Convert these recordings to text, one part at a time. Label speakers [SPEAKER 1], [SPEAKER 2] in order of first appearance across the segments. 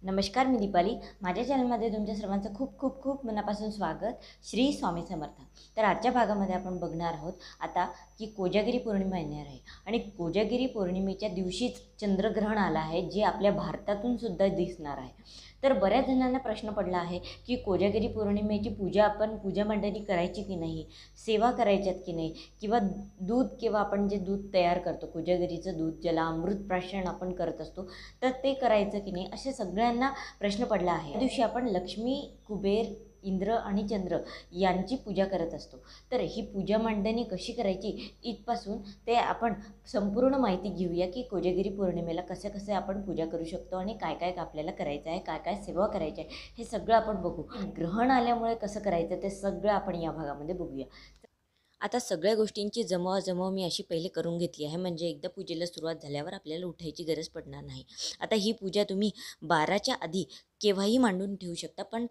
[SPEAKER 1] नमस्कार, मी दीपाली. माझ्या चॅनलमध्ये तुमच्या सर्वांचं खूप खूप खूप मनापासून स्वागत. श्री स्वामी समर्थ. तर आजच्या भागामध्ये आपण बघणार आहोत आता की कोजागिरी पौर्णिमा येणार आहे आणि कोजागिरी पौर्णिमेच्या दिवशीच चंद्रग्रहण आलं आहे, जे आपल्या भारतातून सुद्धा दिसणार आहे. तर बऱ्याच जणांना प्रश्न पडला आहे की कोजागिरी पौर्णिमेची पूजा आपण पूजा मंडळी करायची की नाही, सेवा करायच्यात की नाही, किंवा दूध किंवा आपण जे दूध तयार करतो कोजागिरीचं दूध, ज्याला अमृत प्राशन आपण करत असतो, तर ते करायचं की नाही, असे सगळ्यांना प्रश्न पडला आहे. या दिवशी आपण लक्ष्मी, कुबेर, इंद्र आणि चंद्र यांची पूजा करत असतो. तर ही पूजा मांडणी कशी करायची इथपासून ते आपण संपूर्ण माहिती घेऊया की कोजागिरी पौर्णिमेला कसे आपण पूजा करू शकतो आणि काय काय आपल्याला करायचं आहे, काय काय सेवा करायची आहे, हे सगळं आपण बघू. ग्रहण आल्यामुळे कसं करायचं ते सगळं आपण या भागामध्ये बघूया. आता सगळ्या गोष्टींची जमवाजमव मी अशी पहिले करून घेतली आहे, म्हणजे एकदा पूजेला सुरुवात झाल्यावर आपल्याला उठायची गरज पडणार नाही. आता ही पूजा तुम्ही 12च्या आधी केव्हाही मांडून ठेवू शकता, पण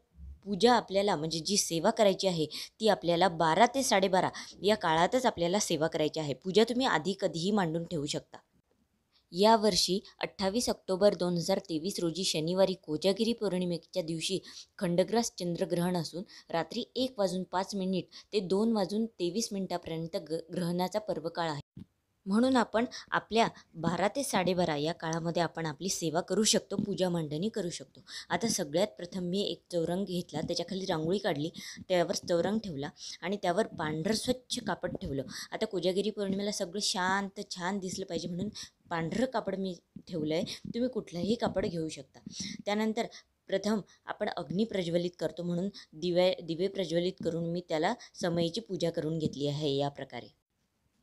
[SPEAKER 1] पूजा आपल्याला म्हणजे जी सेवा करायची आहे ती आपल्याला 12 ते 12:30 या काळातच आपल्याला सेवा करायची आहे. पूजा तुम्ही आधी कधीही मांडून ठेवू शकता. यावर्षी 28 ऑक्टोबर 2023 रोजी शनिवारी कोजागिरी पौर्णिमेच्या दिवशी खंडग्रास चंद्रग्रहण असून रात्री 1:05 ते 2:23 ग्रहणाचा पर्वकाळ आहे. म्हणून आपण आपल्या 12 ते 12:30 या काळामध्ये आपण आपली सेवा करू शकतो, पूजा मांडणी करू शकतो. आता सगळ्यात प्रथम मी एक चौरंग घेतला, त्याच्याखाली रांगोळी काढली, त्यावर चौरंग ठेवला आणि त्यावर पांढरं स्वच्छ कापड ठेवलं. आता कोजागिरी पौर्णिमेला सगळं शांत छान दिसलं पाहिजे म्हणून पांढरं कापड मी ठेवलं आहे. तुम्ही कुठलंही कापड घेऊ शकता. त्यानंतर प्रथम आपण अग्नी प्रज्वलित करतो म्हणून दिवे प्रज्वलित करून मी त्याला समयीची पूजा करून घेतली आहे या प्रकारे.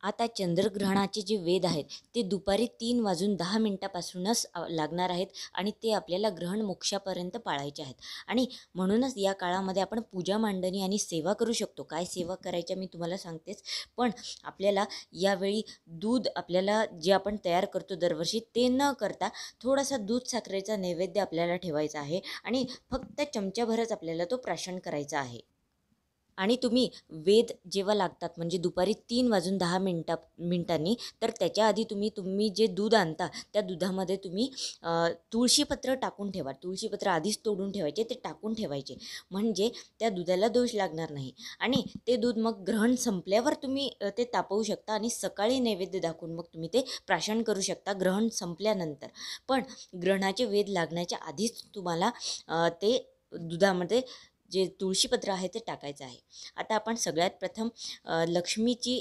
[SPEAKER 1] आता चंद्रग्रहणाचे जे वेध आहेत ते दुपारी 3:10 लागणार आहेत आणि ते आपल्याला ग्रहण मोक्षापर्यंत पाळायचे आहेत. आणि म्हणूनच या काळामध्ये आपण पूजा मांडणी आणि सेवा करू शकतो. काय सेवा करायच्या मी तुम्हाला सांगतेच, पण आपल्याला यावेळी दूध आपल्याला जे आपण तयार करतो दरवर्षी ते न करता थोडासा दूध साखरेचा नैवेद्य आपल्याला ठेवायचा आहे आणि फक्त चमच्याभरच आपल्याला तो प्राशन करायचा आहे. आणि तुम्ही वेद जेव्हा लागतात म्हणजे दुपारी 3:10 तर त्याच्या आधी तुम्ही जे दूध आणता त्या दुधामध्ये तुम्ही तुळशीपत्र टाकून ठेवा. तुळशीपत्र आधीच तोडून ठेवायचे, ते टाकून ठेवायचे, म्हणजे त्या दुधाला दोष लागणार नाही. आणि ते दूध मग ग्रहण संपल्यावर तुम्ही ते तापवू शकता आणि सकाळी नैवेद्य दाखवून मग तुम्ही ते प्राशन करू शकता ग्रहण संपल्यानंतर. पण ग्रहणाचे वेध लागण्याच्या आधीच तुम्हाला ते दुधामध्ये जे तुळशीपत्र आहे ते टाकायचं आहे. आता आपण सगळ्यात प्रथम लक्ष्मीची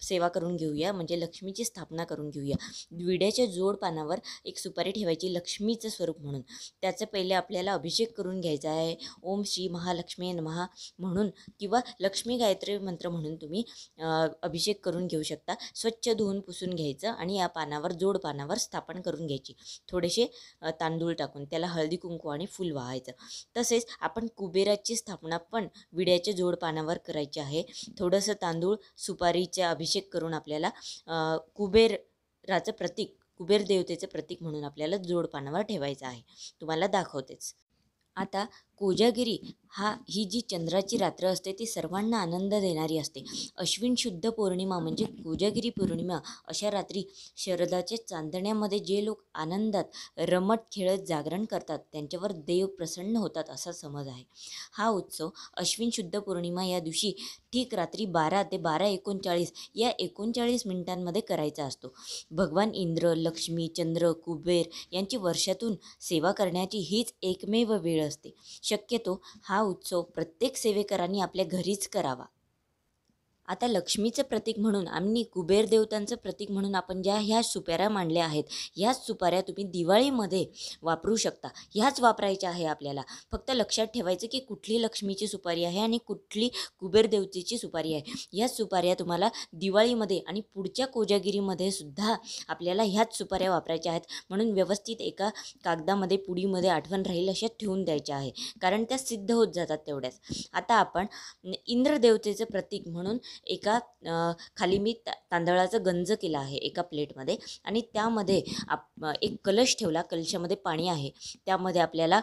[SPEAKER 1] सेवा करून घेऊया, म्हणजे लक्ष्मीची स्थापना करून घेऊया. विड्याच्या जोड पानावर एक सुपारी ठेवायची लक्ष्मीचं स्वरूप म्हणून. त्याचं पहिले आपल्याला अभिषेक करून घ्यायचा आहे. ओम श्री महालक्ष्मी नमः म्हणून किंवा लक्ष्मी गायत्री मंत्र म्हणून तुम्ही अभिषेक करून घेऊ शकता. स्वच्छ धुवून पुसून घ्यायचं आणि या पानावर जोड पानावर स्थापन करून घ्यायची. थोडेसे तांदूळ टाकून त्याला हळदी कुंकू आणि फूल वाहायचं. तसेच आपण कुबेराची स्थापना पण विड्याच्या जोड पानावर करायची आहे. थोडंसं तांदूळ सुपारीचे अभिषेक करून आपल्याला कुबेराचं प्रतीक, कुबेर देवतेचं प्रतीक म्हणून आपल्याला जोड पानावर ठेवायचं आहे. तुम्हाला दाखवतेच. आता कोजागिरी ही जी चंद्राची रात्र असते ती सर्वांना आनंद देणारी असते. अश्विन शुद्ध पौर्णिमा म्हणजे कोजागिरी पौर्णिमा अशा रात्री शरदाच्या चांदण्यामध्ये जे लोक आनंदात रमत खेळत जागरण करतात त्यांच्यावर देव प्रसन्न होतात असा समज आहे. हा उत्सव अश्विन शुद्ध पौर्णिमा या दिवशी ठीक रात्री 12 ते 12:39 या 39 मिनिटांमध्ये करायचा असतो. भगवान इंद्र, लक्ष्मी, चंद्र, कुबेर यांची वर्षातून सेवा करण्याची हीच एकमेव वेळ असते. शक्यतो हा उत्सव प्रत्येक सेवेकरांनी आपल्या घरीच करावा. आता लक्ष्मीचं प्रतीक म्हणून आणि कुबेर देवतांचं प्रतीक म्हणून आपण ह्या सुपाऱ्या मांडल्या आहेत, ह्याच सुपाऱ्या तुम्ही दिवाळीमध्ये वापरू शकता. ह्याच वापरायच्या आहे आपल्याला. फक्त लक्षात ठेवायचं की कुठली लक्ष्मीची सुपारी आहे आणि कुठली कुबेर देवतेची सुपारी आहे. ह्याच सुपाऱ्या तुम्हाला दिवाळीमध्ये आणि पुढच्या कोजागिरीमध्ये सुद्धा आपल्याला ह्याच सुपाऱ्या वापरायच्या आहेत. म्हणून व्यवस्थित एका कागदामध्ये पुडीमध्ये आठवण राहील अशा ठेवून द्यायच्या आहे, कारण त्या सिद्ध होत जातात तेवढ्याच. आता आपण इंद्रदेवतेचं प्रतीक म्हणून खाली मी तांदळाचं गंज केलं आहे एका प्लेटमध्ये आणि त्यामध्ये एक कलश ठेवला. कलशामध्ये पाणी आहे. त्यामध्ये आपल्याला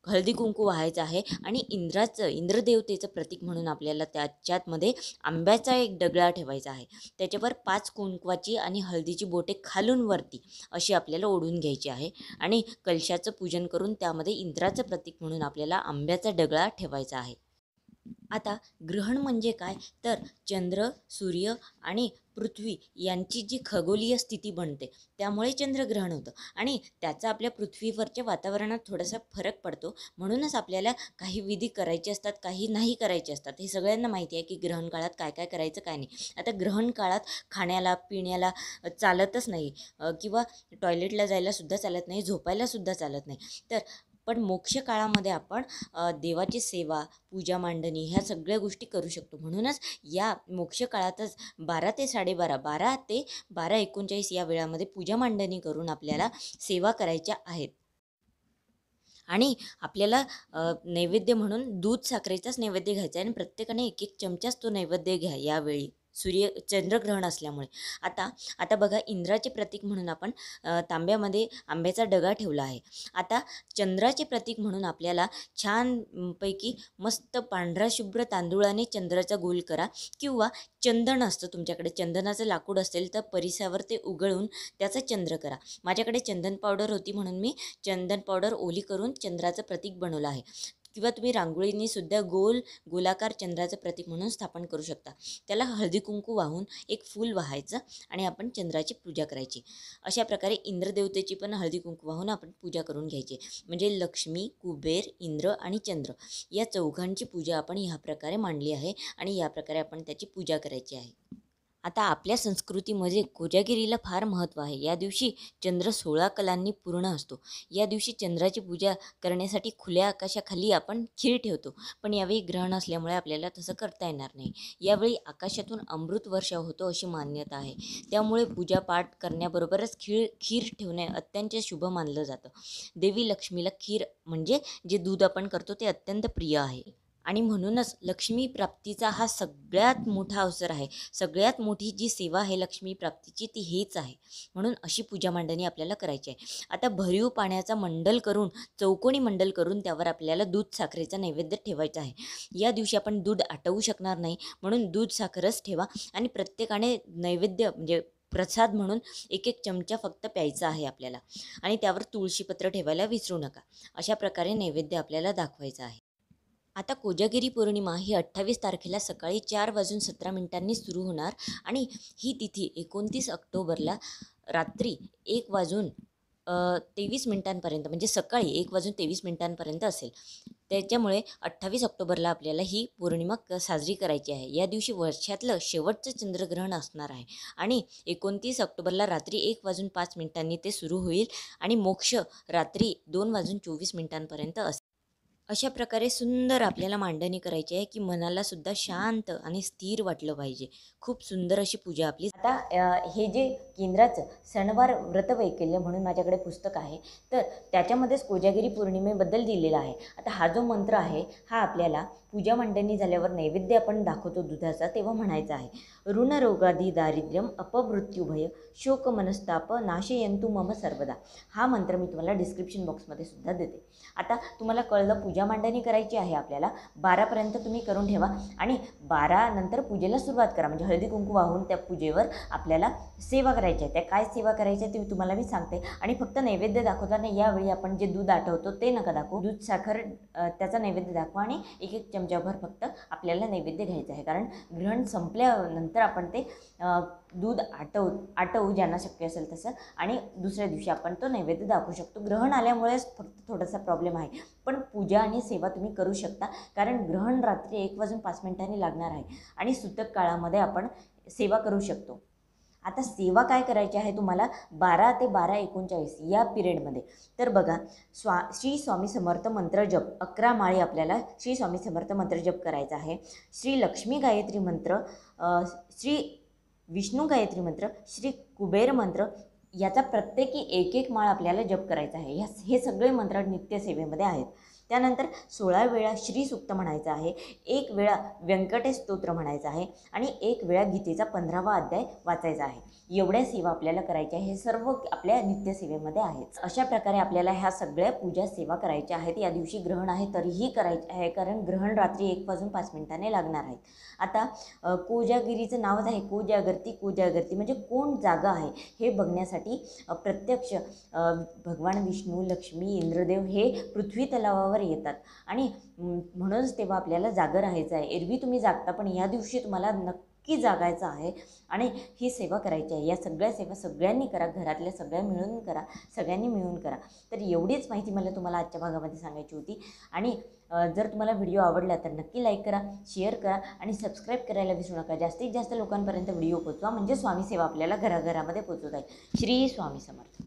[SPEAKER 1] हळदी कुंकू व्हायचं आहे आणि इंद्रदेवतेचं प्रतीक म्हणून आपल्याला त्याच्यामध्ये आंब्याचा एक डगळा ठेवायचा आहे. त्याच्यावर 5 कुंकवाची आणि हळदीची बोटे खालून वरती अशी आपल्याला ओढून घ्यायची आहे आणि कलशाचं पूजन करून त्यामध्ये इंद्राचं प्रतीक म्हणून आपल्याला आंब्याचा डगळा ठेवायचा आहे. आता ग्रहण म्हणजे काय, तर चंद्र, सूर्य आणि पृथ्वी यांची जी खगोलीय स्थिती बनते त्यामुळे चंद्रग्रहण होतं आणि त्याचा आपल्या पृथ्वीवरच्या वातावरणात थोडासा फरक पडतो. म्हणूनच आपल्याला काही विधी करायचे असतात, काही नाही करायचे असतात. हे सगळ्यांना माहिती आहे की ग्रहण काळात काय काय करायचं काय नाही. आता ग्रहण काळात खाण्याला पिण्याला चालतच नाही किंवा टॉयलेटला जायलासुद्धा चालत नाही, झोपायलासुद्धा चालत नाही. पण मोक्ष काळामध्ये आपण देवाची सेवा, पूजा मांडणी ह्या सगळ्या गोष्टी करू शकतो. म्हणूनच या मोक्ष काळातच 12 ते 12:30, 12 ते 12:39 या वेळामध्ये पूजा मांडणी करून आपल्याला सेवा करायच्या आहेत. आणि आपल्याला नैवेद्य म्हणून दूध साखरेचाच नैवेद्य घ्यायचा आहे आणि प्रत्येकाने 1-1 चमचाच तो नैवेद्य घ्या यावेळी चंद्रग्रहण असल्यामुळे. आता बघा, इंद्राचे प्रतीक म्हणून आपण तांब्यामध्ये आंब्याचा डगा ठेवला आहे. आता चंद्राचे प्रतीक म्हणून आपल्याला छानपैकी मस्त पांढरा शुभ्र तांदूळाने चंद्राचा गोल करा किंवा चंदन असतं तुमच्याकडे, चंदनाचं लाकूड असेल तर परिसावर ते उघळून त्याचा चंद्र करा. माझ्याकडे चंदन पावडर होती म्हणून मी चंदन पावडर ओली करून चंद्राचं प्रतीक बनवलं आहे. किंवा तुम्ही रांगोळीने सुद्धा गोलाकार चंद्राचं प्रतीक म्हणून स्थापन करू शकता. त्याला हळदी कुंकू वाहून एक फूल वाहायचं आणि आपण चंद्राची पूजा करायची. अशा प्रकारे इंद्रदेवतेची पण हळदी कुंकू वाहून आपण पूजा करून घ्यायची. म्हणजे लक्ष्मी, कुबेर, इंद्र आणि चंद्र या चौघांची पूजा आपण ह्या प्रकारे मांडली आहे आणि या प्रकारे आपण त्याची पूजा करायची आहे. आता आपल्या संस्कृतीमध्ये कोजागिरीला फार महत्त्व आहे. या दिवशी चंद्र 16 कलांनी पूर्ण असतो. या दिवशी चंद्राची पूजा करण्यासाठी खुल्या आकाशाखाली आपण खीर ठेवतो. पण यावेळी ग्रहण असल्यामुळे आपल्याला तसं करता येणार नाही. यावेळी आकाशातून अमृत वर्षाव होतो अशी मान्यता आहे. त्यामुळे पूजापाठ करण्याबरोबरच खीर ठेवणे अत्यंत शुभ मानलं जातं. देवी लक्ष्मीला खीर म्हणजे जे दूध आपण करतो ते अत्यंत प्रिय आहे आणि म्हणूनच लक्ष्मी प्राप्तीचा हा सगळ्यात मोठा अवसर आहे. सगळ्यात मोठी जी सेवा आहे लक्ष्मी प्राप्तीची ती हेच आहे. म्हणून अशी पूजा मांडणी आपल्याला करायची आहे. आता भरीव पाण्याचा चौकोनी मंडल करून त्यावर आपल्याला दूध साखरेचा नैवेद्य ठेवायचा आहे. या दिवशी आपण दूध आटवू शकणार नाही, म्हणून दूध साखरच ठेवा आणि प्रत्येकाने नैवेद्य म्हणजे प्रसाद म्हणून 1-1 चमचा फक्त प्यायचा आहे आपल्याला आणि त्यावर तुळशीपत्र ठेवायला विसरू नका. अशा प्रकारे नैवेद्य आपल्याला दाखवायचा आहे. आता कोजागिरी पौर्णिमा ही 28 तारखेला सकाळी 4:17 सुरू होणार आणि ही तिथी 29 ऑक्टोबरला रात्री 1:23 म्हणजे सकाळी 1:23 असेल. त्याच्यामुळे 28 ऑक्टोबरला आपल्याला ही पौर्णिमा साजरी करायची आहे. या दिवशी वर्षातलं शेवटचं चंद्रग्रहण असणार आहे आणि 29 ऑक्टोबरला रात्री 1:05 ते सुरू होईल आणि मोक्ष रात्री 2:24 असेल. अशा प्रकारे सुंदर आपल्याला मांडणी करायची आहे की मनाला सुद्धा शांत आणि स्थिर वाटलं पाहिजे. खूप सुंदर अशी पूजा आपली. आता हे जे केंद्राचं सणवार व्रतवैकल्य म्हणून माझ्याकडे पुस्तक आहे, तर त्याच्यामध्येच कोजागिरी पौर्णिमेबद्दल दिलेला आहे. आता हा जो मंत्र आहे हा आपल्याला पूजा मांडणी झाल्यावर नैवेद्य आपण दाखवतो दुधाचा तेव्हा म्हणायचा आहे. ऋणरोगाधी दारिद्र्यम अपमृत्युभय शोक मनस्ताप नाशयंतु मम सर्वदा. हा मंत्र मी तुम्हाला डिस्क्रिप्शन बॉक्समध्ये सुद्धा देते. आता तुम्हाला कळलं, पूजा मांडणी करायची आहे आपल्याला. 12पर्यंत तुम्ही करून ठेवा आणि 12 नंतर पूजेला सुरुवात करा. म्हणजे हळदी कुंकू वाहून त्या पूजेवर आपल्याला सेवा करायची आहे. त्या काय सेवा करायची आहे ते तुम्हाला मी सांगते. आणि फक्त नैवेद्य दाखवताना यावेळी आपण जे दूध आठवतो ते नका दाखवू. दूध साखर त्याचा नैवेद्य दाखवा आणि 1-1 चमचाभर फक्त आपल्याला नैवेद्य घ्यायचं आहे. कारण ग्रहण संपल्यानंतर आपण ते दूध आटवू ज्यांना शक्य असेल तसं आणि दुसऱ्या दिवशी आपण तो नैवेद्य दाखवू शकतो. ग्रहण आल्यामुळेच फक्त थोडासा प्रॉब्लेम आहे, पण पूजा आणि सेवा तुम्ही करू शकता. कारण ग्रहण रात्री 1:05 लागणार आहे आणि सूतक काळामध्ये आपण सेवा करू शकतो. आता सेवा काय करायची आहे तुम्हाला 12 ते 12:39 या पिरियडमध्ये. तर बघा, श्री स्वामी समर्थ मंत्र जप 11 माळी आपल्याला श्री स्वामी समर्थ मंत्र जप करायचा आहे. श्री लक्ष्मी गायत्री मंत्र, श्री विष्णू गायत्री मंत्र, श्री कुबेर मंत्र याचा प्रत्येकी 1-1 माळ आपल्याला जप करायचा आहे. हे सगळे मंत्र नित्यसेवेमध्ये आहेत. त्यानंतर 16 वेळा श्री सूक्त म्हणायचं आहे, 1 वेळा व्यंकटेश स्तोत्र म्हणायचं आहे आणि 1 वेळा गीतेचा 15वा अध्याय वाचायचा आहे. एवढ्या सेवा आपल्याला करायच्या आहे. हे सर्व आपल्या नित्यसेवेमध्ये आहेत. अशा प्रकारे आपल्याला ह्या सगळ्या पूजा सेवा करायच्या आहेत. या दिवशी ग्रहण आहे तरीही करायचे आहे, कारण ग्रहण रात्री 1 वाजून 5 मिनिटांनी लागणार आहेत. आता कोजागिरीचं नावच आहे कोजागर्ती. कोजागर्ती म्हणजे कोण जागा आहे हे बघण्यासाठी प्रत्यक्ष भगवान विष्णू, लक्ष्मी, इंद्रदेव हे पृथ्वी तलावावर येतात आणि म्हणूनच तेव्हा आपल्याला जागं राहायचं आहे. एरवी तुम्ही जागता, पण या दिवशी तुम्हाला नक्की जागायचं आहे आणि ही सेवा करायची आहे. या सगळ्या सेवा सगळ्यांनी करा, घरातल्या सगळ्या मिळून करा, सगळ्यांनी मिळून करा. तर एवढीच माहिती मला तुम्हाला आजच्या भागामध्ये सांगायची होती. आणि जर तुम्हाला व्हिडिओ आवडला तर नक्की लाईक करा, शेअर करा आणि सबस्क्राईब करायला विसरू नका. जास्तीत जास्त लोकांपर्यंत व्हिडिओ पोचवा, म्हणजे स्वामी सेवा आपल्याला घराघरामध्ये पोचवता येईल. श्री स्वामी समर्थ.